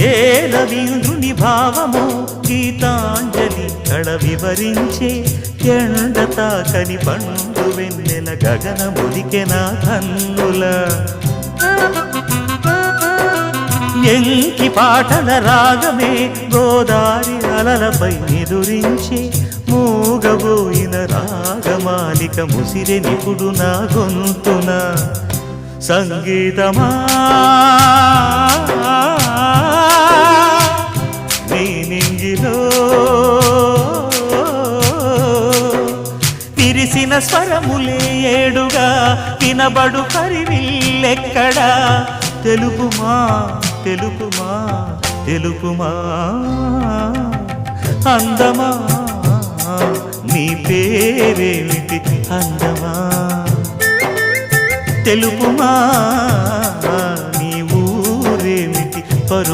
ఏ రవీంద్రుని భావమో గీతాంజలి కళ వివరించే ఎండ తాకని పండు వెన్నెల గగనముదికెన కన్నుల ఎంకి పాటల రాగమే గోదారి అలలపై నిదురించే మూగబోయిన రాగమాలిక ముసిరె నిపుడు నా గొంతున సంగీతమా నీ నింగిలో విరిసిన స్వరములే ఏడుగా వినబడు కరివిల్లెక్కడా తెలుపుమా తెలుపుమా తెలుపుమా అందమా నీ పేరేమిటి అందమా తెలుపుమా నీ ఊరేమిటి పరువమా